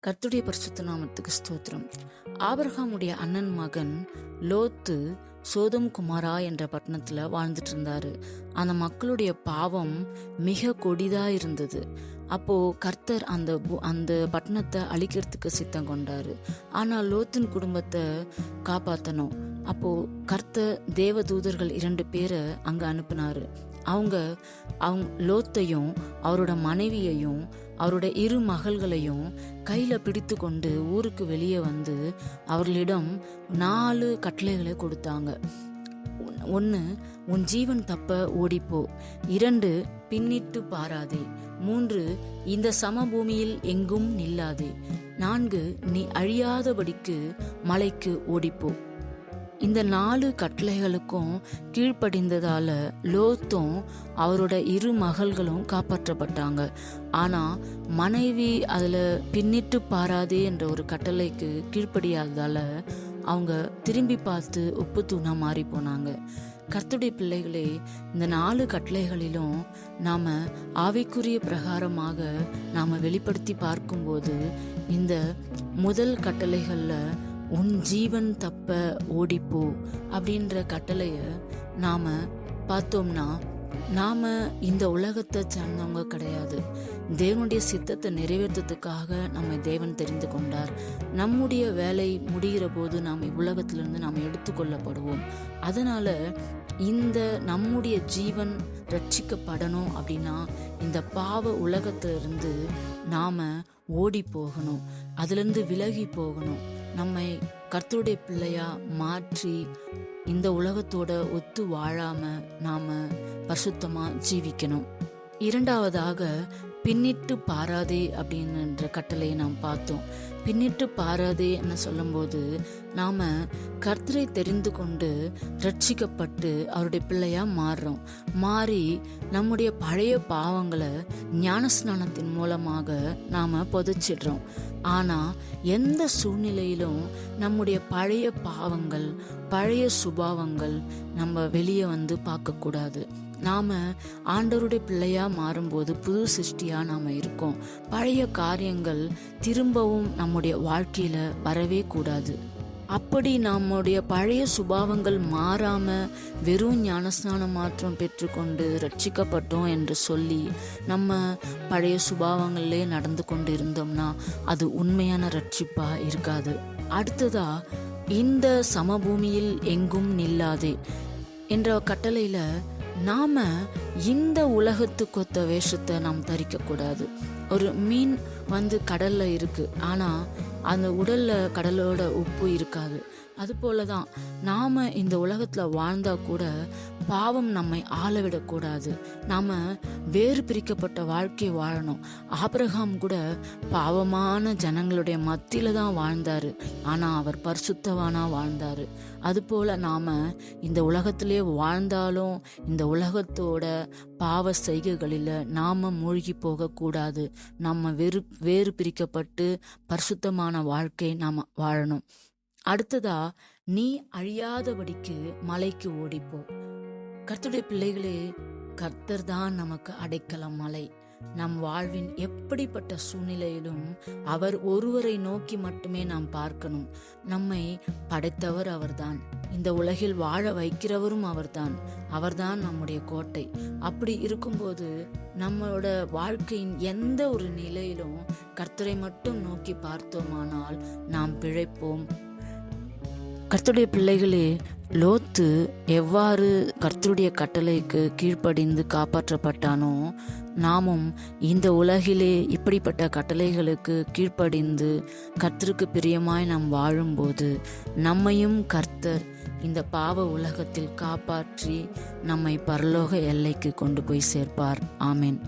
கர்த்தருடைய பரிசுத்த நாமத்துக்கு ஸ்தோத்திரம். ஆபிரகாமுடைய அண்ணன் மகன் லோத்து சோதம் குமாரா என்ற பட்டணத்துல வாழ்ந்துட்டு இருந்தாரு. அந்த மக்களுடைய பாவம் மிக கொடிதா இருந்தது. அப்போ கர்த்தர் அந்த பட்டணத்தை அழிக்கிறதுக்கு சித்தம் கொண்டாரு. ஆனா லோத்தின் குடும்பத்தை காப்பாத்தணும். அப்போ கர்த்தர் தேவ தூதர்கள் 2 பேரை அங்க அனுப்பினாரு. அவங்க லோத்தையும் அவரோட மனைவியையும் அவரோட 2 மகள்களையும் கையில பிடித்து கொண்டு ஊருக்கு வெளியே வந்து அவர்களிடம் 4 கட்டளைகளை கொடுத்தாங்க. 1, உன் ஜீவன் தப்ப ஓடிப்போ. 2, பின்னிட்டு பாராதே. 3, இந்த சமபூமியில் எங்கும் நில்லாதே. 4, நீ அழியாதபடிக்கு மலைக்கு ஓடிப்போ. இந்த 4 கட்டளைகளுக்கும் கீழ்ப்படிந்ததால லோத்தும் அவரோட 2 மகள்களும் காப்பாற்றப்பட்டாங்க. ஆனா மனைவி அதுல பின்னிட்டு பாராதே என்ற ஒரு கட்டளைக்கு கீழ்ப்படியாததால அவங்க திரும்பி பார்த்து உப்பு தூணா மாறி போனாங்க. கர்த்தருடைய பிள்ளைகளே, இந்த 4 கட்டளைகளிலும் நாம ஆவிக்குரிய பிரகாரமாக நாம வெளிப்படுத்தி பார்க்கும்போது இந்த முதல் கட்டளைகள்ல உன் ஜீவன் தப்ப ஓடிப்போ அப்படின்ற கட்டளைய நாம பார்த்தோம்னா, நாம இந்த உலகத்தை சார்ந்தவங்க கிடையாது. தேவனுடைய சித்தத்தை நிறைவேற்றத்துக்காக நம்ம தேவன் தெரிந்து கொண்டார். நம்முடைய வேலை முடிகிற போது நாம் இவ்வுலகத்திலிருந்து நாம் எடுத்துக்கொள்ளப்படுவோம். அதனால இந்த நம்முடைய ஜீவன் ரட்சிக்கப்படணும் அப்படின்னா இந்த பாவ உலகத்திலிருந்து நாம ஓடி போகணும், அதிலிருந்து விலகி போகணும். நம்மை கர்த்தருடைய பிள்ளையா மாற்றி இந்த உலகத்தோட ஒத்து வாழாம நாம பரிசுத்தமா ஜீவிக்கணும். 2வதாக பின்னிட்டு பாராதே அப்படின்ற கட்டளையை நாம் பார்த்தோம். பின்னிட்டு பாராதே என்ன சொல்லும்போது, நாம கர்த்தரை தெரிந்து கொண்டு ரட்சிக்கப்பட்டு அவருடைய பிள்ளையா மாறி நம்முடைய பழைய பாவங்களை ஞானஸ்நானத்தின் மூலமாக நாம புதைச்சிடுறோம். ஆனா எந்த சூழ்நிலையிலும் நம்முடைய பழைய பாவங்கள், பழைய சுபாவங்கள் நம்ம வெளியே வந்து பார்க்க கூடாது. நாம ஆண்டவருடைய பிள்ளையா மாறும்போது புது சிருஷ்டியா நாம இருக்கோம். பழைய காரியங்கள் திரும்பவும் நம்முடைய வாழ்க்கையில வரவே கூடாது. அப்படி நம்முடைய பழைய சுபாவங்கள் மாறாம வெறும் ஞானஸ்நானம் மாற்றம் பெற்றுக்கொண்டு ரட்சிக்கப்பட்டோம் என்று சொல்லி நம்ம பழைய சுபாவங்களிலே நடந்து கொண்டு இருந்தோம்னா அது உண்மையான ரட்சிப்பா இருக்காது. அடுத்ததா, இந்த சமபூமியில் எங்கும் நில்லாதே என்ற கட்டளையில நாம இந்த உலகத்துக்கொத்த வேஷத்தை நாம் தரிக்க கூடாது. ஒரு மீன் கடல்ல இருக்கு, ஆனா அந்த உடல்ல கடலோட உப்பு இருக்காது. அது போலதான் நாம இந்த உலகத்துல வாழ்ந்தா கூட பாவம் நம்மை ஆளவிடக்கூடாது. நாம வேறு பிரிக்கப்பட்ட வாழ்க்கை வாழணும். ஆபிரகாம் கூட பாவமான ஜனங்களுடைய மத்தியில தான் வாழ்ந்தாரு, ஆனா அவர் பரிசுத்தவானா வாழ்ந்தாரு. அது போல நாம இந்த உலகத்திலே வாழ்ந்தாலும் இந்த உலகத்தோட பாவ செய்கைகளில நாம மூழ்கி போக கூடாது. நம்ம வேறு பிரிக்கப்பட்டு பரிசுத்தமான வாழ்க்கை நாம வாழணும். அடுத்ததா, நீ அழியாதபடிக்கு மலைக்கு ஓடிப்போ. கர்த்தருடைய பிள்ளைகளே, கர்த்தர் தான் நமக்கு அடைக்கலம் மலை. நம் வாழ்வின் எப்படிப்பட்ட சூழ்நிலையிலும் அவர் ஒருவரை நோக்கி மட்டுமே நாம் பார்க்கணும். நம்மை படைத்தவர் அவர்தான், இந்த உலகில் வாழ வைக்கிறவரும் அவர்தான் நம்முடைய கோட்டை. அப்படி இருக்கும்போது நம்மளோட வாழ்க்கையின் எந்த ஒரு நிலையிலும் கர்த்தரை மட்டும் நோக்கி பார்த்தோமானால் நாம் பிழைப்போம். கர்த்தருடைய பிள்ளைகளே, லோத்து எவ்வாறு கர்த்தருடைய கட்டளைக்கு கீழ்ப்படிந்து காப்பாற்றப்பட்டானோ, நாமும் இந்த உலகிலே இப்படிப்பட்ட கட்டளைகளுக்கு கீழ்ப்படிந்து கர்த்தருக்கு பிரியமாய் நாம் வாழும்போது நம்மையும் கர்த்தர் இந்த பாவ உலகத்தில் காப்பாற்றி நம்மை பரலோக எல்லைக்கு கொண்டு போய் சேர்ப்பார். ஆமென்.